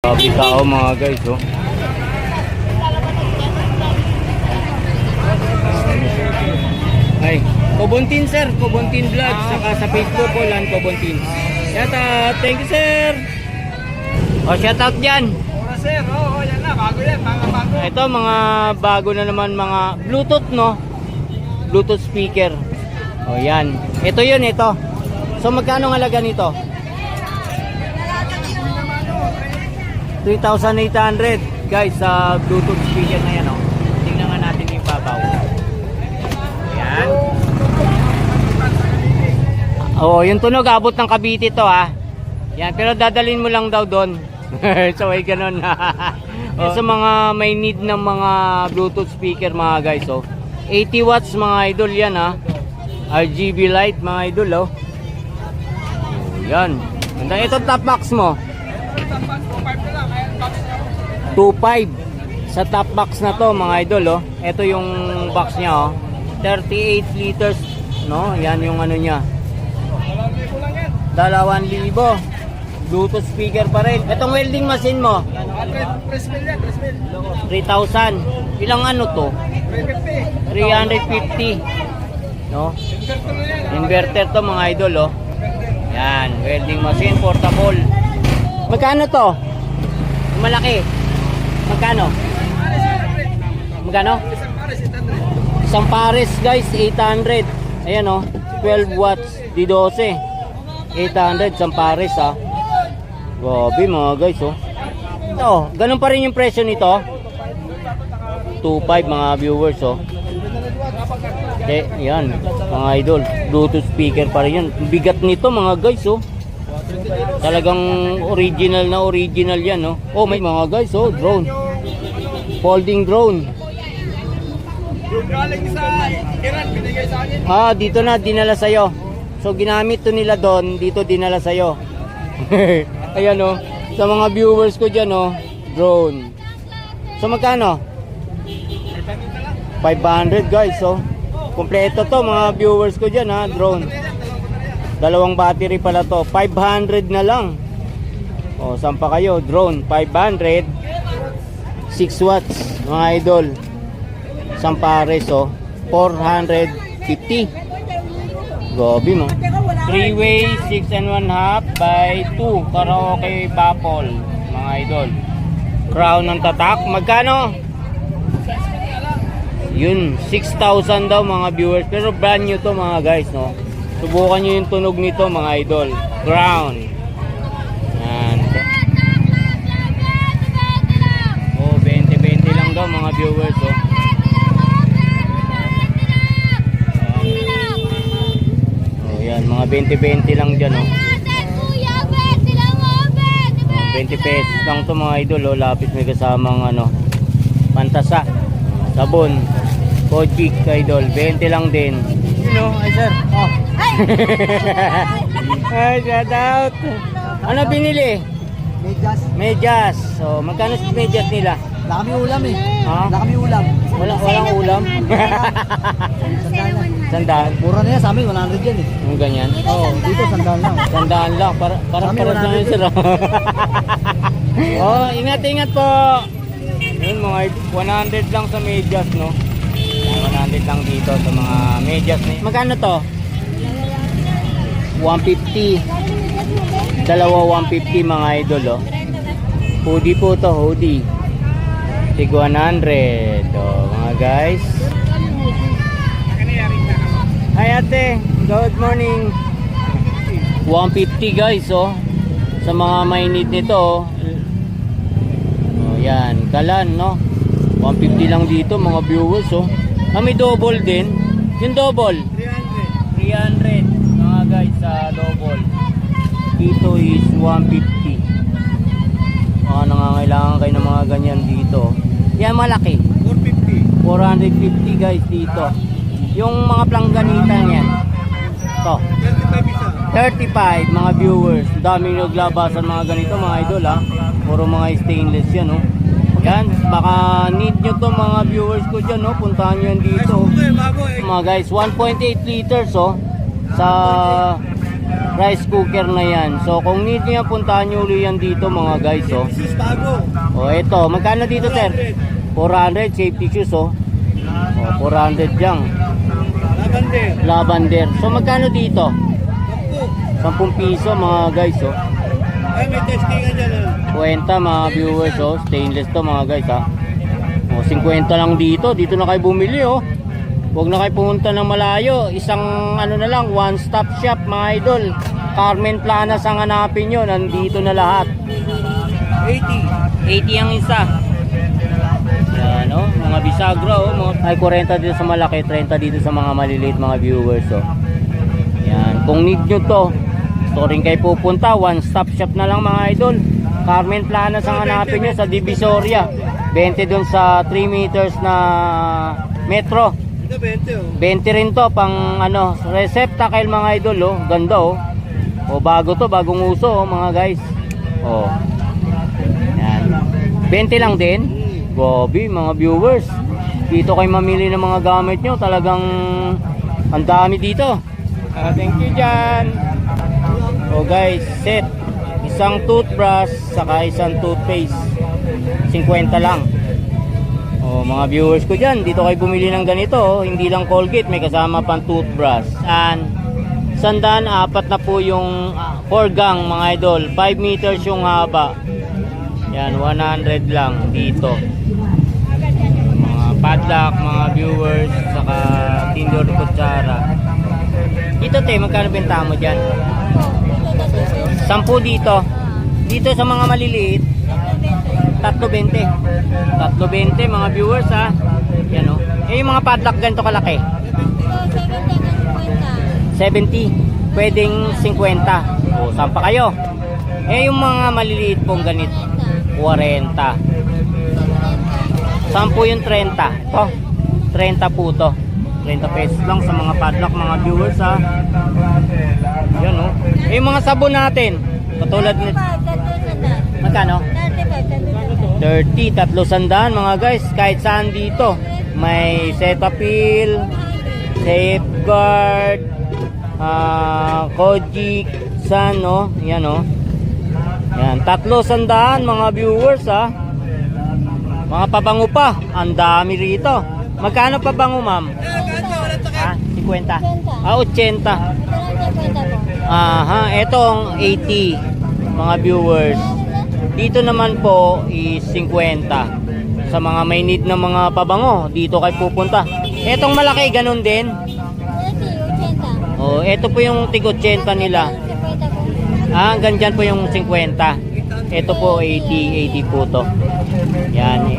Sabi tao mga guys, oh. Ay, Kobontin sir, Kobontin Vlog, saka sa Facebook ko lang Kobontin. Shoutout, thank you sir. O, shoutout dyan. Sir, yan na, bago yan, mga bago. Ito, mga bago na naman, mga Bluetooth, no? Bluetooth speaker. O, yan. Ito yun, ito. So, magkano ang halaga nito? 3,800 guys sa Bluetooth speaker na yan, oh. Tingnan nga natin yung babaw. Ayan. Oo, yung tunog abot ng Cavite to, ha. Yan, pero dadalhin mo lang daw doon. So ay ganun. Sa mga may need ng mga Bluetooth speaker mga guys, oh. 80 watts mga idol yan, ha. RGB light mga idol, oh. Yan. Ganda. Ito top box mo. 2.5 sa top box na to mga idol, oh. Ito yung box niya, oh. 38 liters, no? Yan yung ano niya. 2,000 Bluetooth speaker pa rin. Itong welding machine mo 3,000. Ilang ano to? 350, no? Inverter to mga idol, oh. Yan, welding machine portable. Magkano to? Malaki. Magkano? Magkano? Isang pares guys, 800. Ayan, oh, 12 watts di 12. 800 isang pares, ah. Grabe mga guys, oh. Ito, ganun pa rin yung presyo nito. 2.5 mga viewers, oh. Okay, yan mga idol, Bluetooth speaker pa rin yan. Bigat nito mga guys, oh. Talagang original na original yan, oh. Oh, may mga guys, oh, drone. Folding drone. Galing sa Iran, binigay sa akin. Ah, dito na dinala sa'yo. So ginamit to nila doon, dito dinala sa'yo. Ayan, oh. Sa mga viewers ko dyan, oh, drone. So magkano? 500 guys, oh. Kompleto to mga viewers ko dyan, ha, drone. Dalawang battery pala to, 500 na lang. Oh, saan pa kayo? Drone, 500. 6 watts mga idol. Isang pares, oh, 450. Gobi mo. 3-way 6 and 1/2 by 2 karaoke baffle mga idol. Crown ng tatak. Magkano? Yun, 6,000 daw mga viewers. Pero brand new to mga guys, no? Subukan nyo yung tunog nito mga idol. Crown. Yan. Oh, 20-20 lang daw mga viewers, oh. Mga 20-20 lang dyan, oh. 20 pesos lang to mga idol, oh. Lapis may kasamang ano, pantasa, sabon, Kojic idol, 20 lang din. You know, ay sir, oh. Ay, shout out. Ano binili? Medyas. Medyas. So, magkano sa medyas nila? Wala kami ulam, eh. Ha? Wala kami ulam. Walang ulam. Sandaan. Mura na yan sa amin, 100 yan, eh. Yung ganyan. Oo, dito sandaan lang. Sandaan lang. Parang Kami, lang yun, sir. Oh, ingat po. Yun, mga 100 lang sa medyas, no? 100 lang dito sa mga medyas. Magkano to? 150. Dalawa 150 mga idol, oh. Hoodie po to, hoodie. Tig 100. Oh, mga guys. Hi ate, good morning. 150 guys, oh. Sa mga may need nito, oh. Oh, yan, kalan, no? 150 lang dito mga viewers, oh. Ah, may double din. Yung double 300 mga guys sa double. Dito is 150. Nangangailangan kayo ng mga ganyan dito. Yan malaki. 450 guys dito. Yung mga planggunitan yan. Ito. 35 mga viewers. Daming naglabasan mga ganito mga idol, ha. Puro mga stainless yan, oh. Yan. Baka need nyo to mga viewers ko dyan, oh. Puntahan nyo yan dito. Mga guys, 1.8 liters, oh. Sa rice cooker na yan. So kung need niyo yan, puntahan nyo ulit yan dito mga guys. Oh. O ito, magkano dito sir? 400 safety shoes oh. O 400 dyan. Lavender. So magkano dito? 10 piso mga guys oh. Ay, may testing ka dyan. Kwenta mga viewers oh. Stainless to mga guys ha. O 50 lang dito. Dito na kayo bumili oh. Huwag na kayo pumunta ng malayo. Isang ano na lang, one stop shop mga idol. Carmen Planas ang hanapin nyo. Nandito na lahat. 80 ang isa. Yan oh, mga bisagra oh. Ay 40 dito sa malaki, 30 dito sa mga maliliit mga viewers oh. Yan, kung need nyo to, gusto rin kayo pupunta, one stop shop na lang mga idol. Carmen Planas ang hanapin nyo sa Divisoria. 20 dun sa 3 meters na metro. 20 rin to pang ano, receptacle mga idol oh. Ganda oh. O bago to, bagong uso oh mga guys. Oh. Yan. 20 lang din. Gobi mga viewers. Dito kayo mamili ng mga gamit nyo. Talagang ang dami dito. Thank you dyan. O guys, set. Isang toothbrush saka isang toothpaste. 50 lang. O mga viewers ko dyan, dito kayo bumili ng ganito oh. Hindi lang Colgate, may kasama pang toothbrush. Sandaan, apat na po yung 4 gang mga idol. 5 meters yung haba. Yan, 100 lang dito. Mga padlock, mga viewers, saka tindor kutsara. Dito te, magkano benta mo dyan? 10 dito. Dito sa mga maliliit, 320. 320 mga viewers ha. Yan o. Eh yung mga padlock ganito kalaki? 70. Pwedeng 50. O, saan pa kayo? Eh yung mga maliliit pong ganito, 40. Saan po yung 30? Ito, 30 po to. 30 pesos lang sa mga padlock mga viewers ha. Yan o. Eh yung mga sabon natin, katulad nito. Magkano? 30, 300 mga guys. Kahit saan dito. May Cetaphil, Safeguard, Kojic, San no. Yan o. Yan, 300 mga viewers ha. Mga pabango pa. Ang dami rito. Magkano pabango ma'am? Ha? 50? 80. Aha, etong 80 mga viewers. Dito naman po is 50. Sa mga may need ng mga pabango, dito kayo pupunta. Etong malaki, ganun din. Oh, ito po yung tig 80 nila. Hanggang dyan po yung 50. Ito po 80 po to. Yan.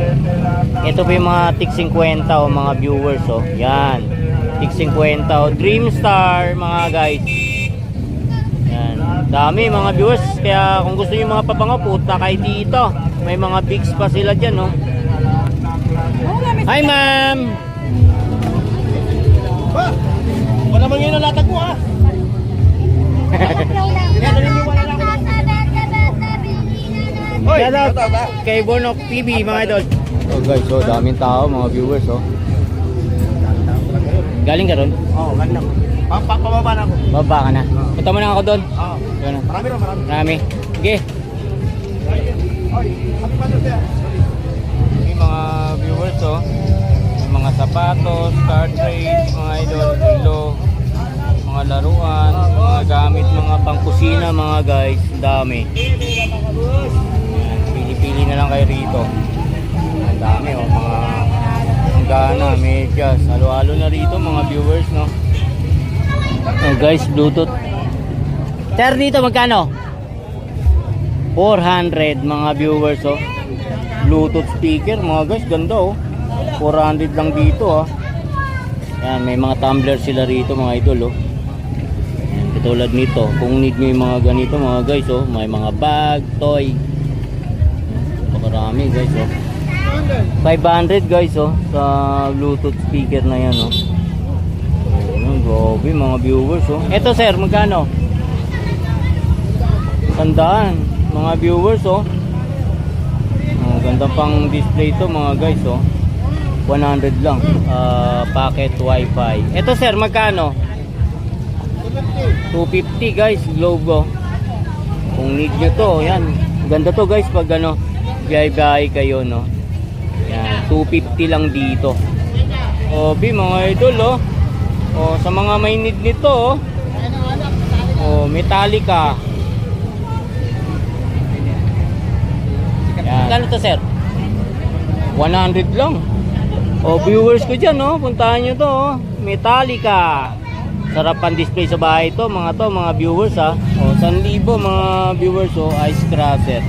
Ito po yung mga tig 50 o mga viewers oh. Yan. Tig 50 o Dreamstar mga guys. Yan. Dami mga viewers. Kaya kung gusto niyo mga pabango, punta kayo dito. May mga bigs pa sila dyan oh. Hi ma'am. Wala man yun ang latag mo ha. Shout out kay Bonok TV mga idol. So guys, so daming tao mga viewers oh. Galing ka ron? Oo, ganda. Pababa na ako. Baba ka na. Punta mo na ako doon. Oo. Yun na. Marami. Marami. Sige. May mga viewers oh. May mga sapatos, card trade, mga idol, relo, mga laruan, mga gamit, mga pangkusina mga guys. Dami. Pili-pili na lang kayo rito. Ang dami oh, mga gana, medyas, halo-halo na rito mga viewers no. Oh guys, Bluetooth. Sir, dito magkano? 400 mga viewers oh. Bluetooth speaker mga guys, ganda oh. 400 lang dito ah. Yan, may mga tumbler sila rito mga idol oh. Yan, katulad nito. Kung need nyo yung mga ganito mga guys oh. May mga bag, toy. Pakarami guys oh. 500 guys oh. Sa Bluetooth speaker na yan oh. Ayan, grabe mga viewers oh. Eto sir, magkano? 100 mga viewers oh. Ganda pang display to mga guys oh. 100 lang. Packet wifi. Ito sir, magkano? 250 guys, globe oh. Kung need nyo to, yan. Ganda to guys pag ano, biyay-biyay kayo, no. Yan, 250 lang dito. O, mga idol, oh. O, sa mga may need nito, oh. O, Metallica. Yan. Kano to, sir? 100 lang. O, viewers ko dyan, oh. Puntahan nyo to, oh. Metallica. Sarap ang display sa bahay to, mga viewers, ha. O, 1,000 mga viewers, oh. Ice crusher.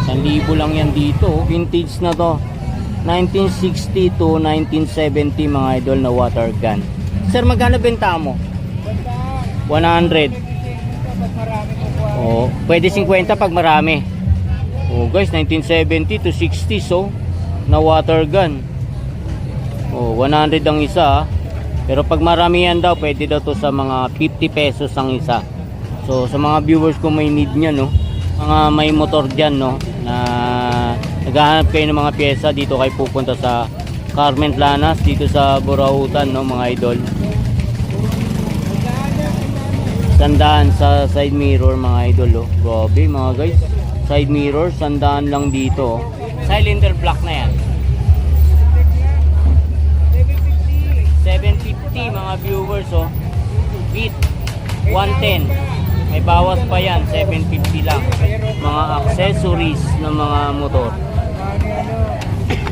Yan, 1,000 lang yan dito, oh. Vintage na to. 1960 to 1970 mga idol na water gun. Sir, magkano benta mo? 100. Oh, pwede 50 pag marami. Oh, guys, 1970 to 60 so na water gun. Oh, 100 ang isa. Pero pag marami yan daw, pwede daw to sa mga 50 pesos ang isa. So, sa mga viewers ko may need niya, no. Mga may motor diyan, no, na naghahanap kayo ng mga pyesa, dito kayo pupunta sa Carmen Planas, dito sa Burautan, no, mga idol. Sandaan sa side mirror, mga idol, oh. Grabe, mga guys. Side mirror, sandaan lang dito, oh. Cylinder block na yan. 750 mga viewers, oh. Beat 110. May bawas pa yan, 750 lang. Mga accessories ng mga motor.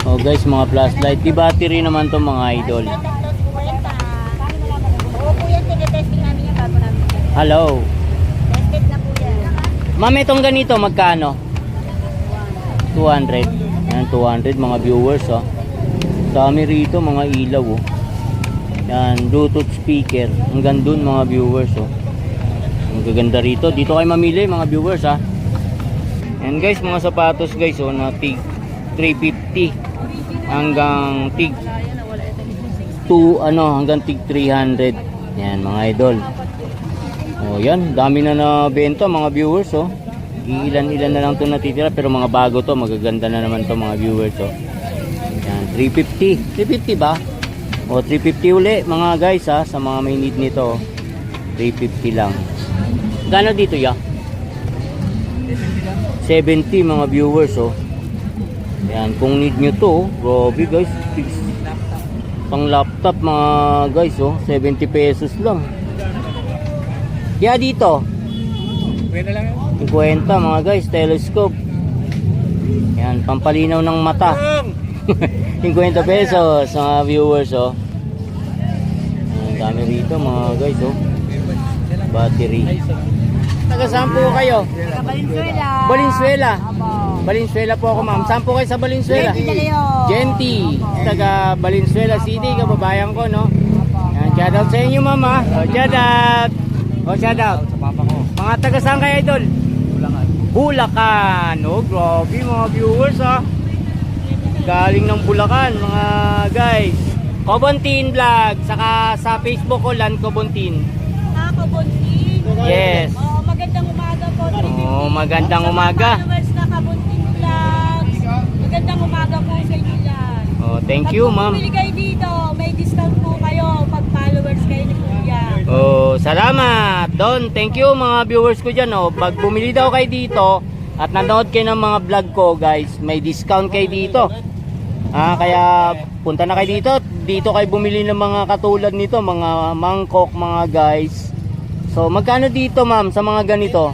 Oh guys, mga flashlight. Di battery naman to mga idol. Hello. Ma'am, itong ganito, magkano? 200. Yan, 200 mga viewers, oh. Dami rito, mga ilaw, oh. Yan, Bluetooth speaker. Hanggang dun mga viewers, oh. Ang gaganda rito. Dito kayo mamili mga viewers, ha. And guys, mga sapatos guys, oh, na tig 350 hanggang tig 2 hanggang tig 300. Yan mga idol. Oh, yan, dami na nabenta mga viewers, oh. Ilan-ilan na lang 'to natitira pero mga bago 'to, magaganda na naman 'to mga viewers, oh. Yan, 350. 350 ba? O 350 uli mga guys, ha, sa mga may need nito. 350 lang. Gano dito ya? 70 mga viewers, oh. Yan, kung need nyo to, grabe guys. Pang laptop mga guys, oh. 70 pesos lang. Kaya dito 50 mga guys, telescope. Yan, pampalinaw ng mata. 50 pesos mga viewers, oh. Ang dami rito mga guys, oh. Battery. Taga saan po kayo? Sa Valenzuela. Valenzuela. Opo. Valenzuela po ako, ma'am. Saan po kayo sa Valenzuela? Genti de Leon. Genti. Taga Valenzuela City, kababayan ko, no? Yan, shout out sa inyo, ma'am, ha? O, shout out. O, shout out. Sa papa ko. Mga taga saan kayo, idol? Bulacan. Bulacan. Oh, grabe mga viewers, ha? Galing ng Bulacan, mga guys. Kobontin Vlog. Saka sa Facebook ko, Lan Kobontin. Kabuntin. Yes. Oh, magandang umaga po. Oh, magandang umaga. Sa mga followers na Kabuntin Vlogs. Magandang umaga po sa inyo yan. Oh, thank you, ma'am. Pag bumili kayo dito, may discount po kayo pag followers kayo ni Kuya. Oh, salamat. Don, thank you mga viewers ko dyan, oh. Pag bumili daw kayo dito at nanood kayo ng mga vlog ko, guys, may discount kayo dito. Kaya punta na kayo dito. Dito kayo bumili ng mga katulad nito, mga mangkok, mga guys. So, magkano dito, ma'am, sa mga ganito?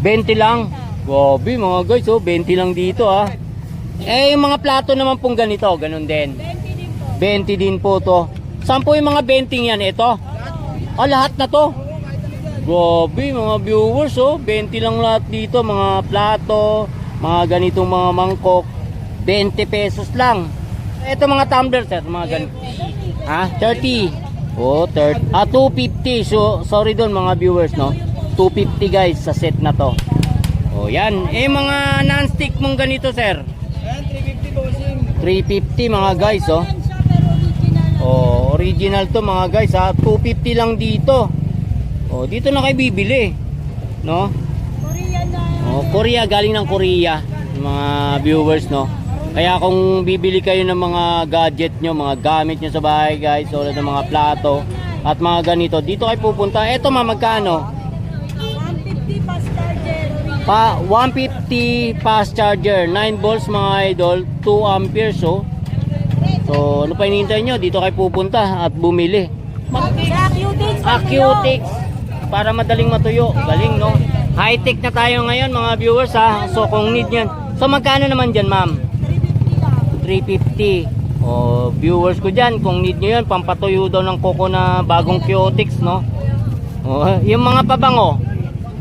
20 lang. Grabe, mga guys, oh, 20 lang dito, ah. Eh, yung mga plato naman pong ganito, ganun din. 20 din po to. Saan po yung mga 20 yan? Ito? Lahat na to. Grabe, mga viewers, oh. 20 lang lahat dito, mga plato, mga ganitong mga mangkok. 20 pesos lang. Ito mga tumbler, sir, mga ganito. 30. Oh, 250. So, sorry doon mga viewers, no. 250 guys sa set na to. Oh, yan. Eh, mga non-stick mong ganito, sir. 350 bossing. 350 mga guys, oh. Oh, original to mga guys, ha. 250 lang dito. Oh, dito na kayo bibili, no? Korean na. Oh, Korea, galing ng Korea, mga viewers, no? Kaya kung bibili kayo ng mga gadget nyo, mga gamit nyo sa bahay, guys, tulad ng mga plato, at mga ganito, dito kayo pupunta. Eto ma'am, magkano? 150 fast charger. 150 fast charger, 9 volts mga idol, 2 amperes oh. So ano pa hinihintay nyo? Dito kayo pupunta at bumili. Sa Qtix. Qtix para madaling matuyo. Galing no? High-tech na tayo ngayon mga viewers ha. So kung need yan. So magkano naman dyan ma'am? 350. Viewers ko dyan, kung need nyo yan, pampatuyo daw ng kuko na bagong Qtix no? Yung mga pabango,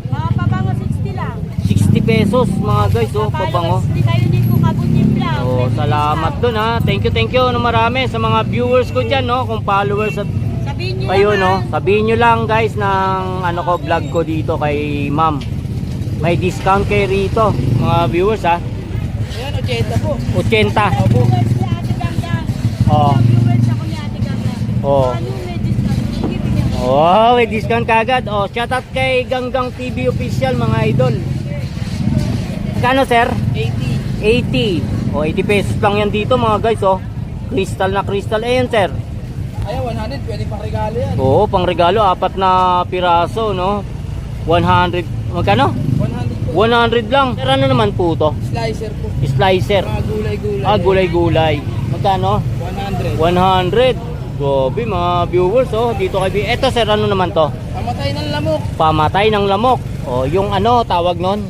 Mga pabango 60 lang. 60 pesos mga guys pabango. Hindi kayo din po kabutin lang. Salamat dun ha. Thank you no, marami sa mga viewers ko dyan no, kung followers at Sabihin nyo kayo naman. no, sabihin nyo lang guys ng ano ko, vlog ko dito kay ma'am. May discount kay rito mga viewers ha. Ayan, 80 po. 80. Viewers ni Ate Gangga. Oh. Viewers ako ni Ate Gangga. Oh. Ano may discount? Sige, bigyan ko. May discount kagad. Shoutout kay Ganggang TV official mga idol. Kano sir? 80. 80. 80 pesos lang yan dito mga guys Crystal na crystal. Ayan sir. Ayan, 100. Pwede pang regalo yan. Pang regalo, 4 na piraso no. 100. Magkano? 100 po. 100 lang. Sir, ano naman po to? Slicer po. Slicer. Mga gulay-gulay. Gulay-gulay. Magkano? 100. 100. Grabe mga viewers dito kay eto sir, ano naman to? Pamatay ng lamok. Pamatay ng lamok. Yung ano tawag nun?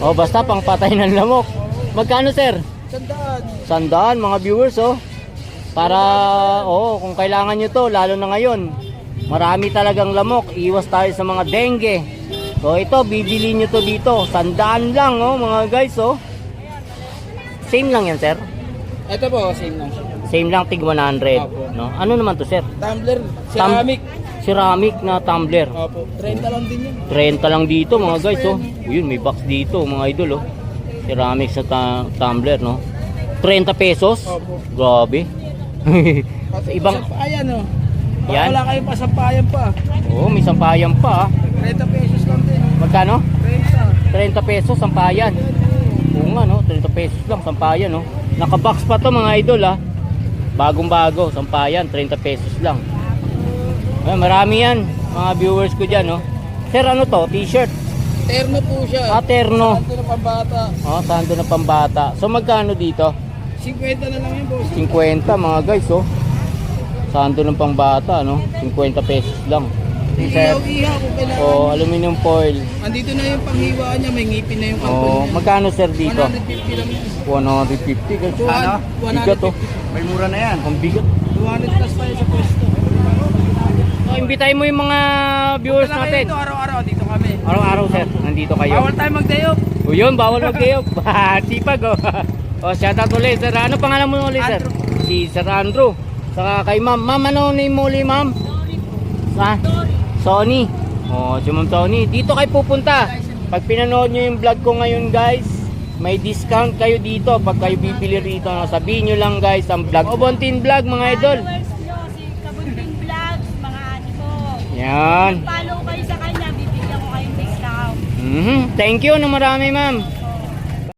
Basta pang patay ng lamok. Magkano sir? 100. 100 mga viewers Para kung kailangan nyo to, lalo na ngayon. Marami talagang lamok. Iwas tayo sa mga dengue. So ito, bibili nyo to dito. 100 lang mga guys Same lang yan sir? Ito po, same lang siya. Same lang, tig 100 no? Ano naman to sir? Tumbler, ceramic. Ceramic na tumbler. Opo, 30 lang din yan. 30 lang dito mga guys Yun, may box dito mga idol Ceramic sa tumbler no. 30 pesos. Opo. Grabe. Pati Ibang sampayan Baka Yan. wala kayong pasampayan pa. may sampayan pa 30 pesos lang din. Magkano? 30. 30 pesos sampayan. Oo nga no, 30 pesos lang sampayan no. Naka-box pa to mga idol Bagong-bago, sampayan, 30 pesos lang. Marami yan, mga viewers ko dyan Sir, ano to? T-shirt? Terno po siya. Terno. Santo na pambata. Sando na pambata. So magkano dito? 50 na lang yun, boss. 50 mga guys Sando ng pambata 50 pesos lang. Ihaw-ihaw kung kailangan. Aluminum foil. Andito na yung panghiwaan niya, may ngipin na yung kampon niya. Magkano sir dito? 150 lang yun. 150 guys. Ano? Bigat 150. May mura na yan. Ang bigat. 200 plus tayo sa pwesto. Imbitahin mo yung mga viewers Wala kayo natin. dito, araw-araw dito kami. Araw-araw sir, nandito kayo. Bawal tayo mag-day-off. Yun, bawal mag-gayop. Sipag shoutout ulit sir. Ano pangalan mo ulit sir? Andrew. Si Sir Andrew. Saka kay ma'am. Ma'am, ano name mo ulit ma'am? Sony. Si Ma'am Sony. Dito kayo pupunta. Pag pinanood nyo yung vlog ko ngayon guys, may discount kayo dito pag kayo bibili rito. Sabihin nyo lang guys ang vlog. Obontin vlog mga idol. Followers nyo, si Kabunting Vlogs, mga ate ko. Yan. Follow kayo sa kanya, bibigyan ko kayong discount. Thank you na marami ma'am.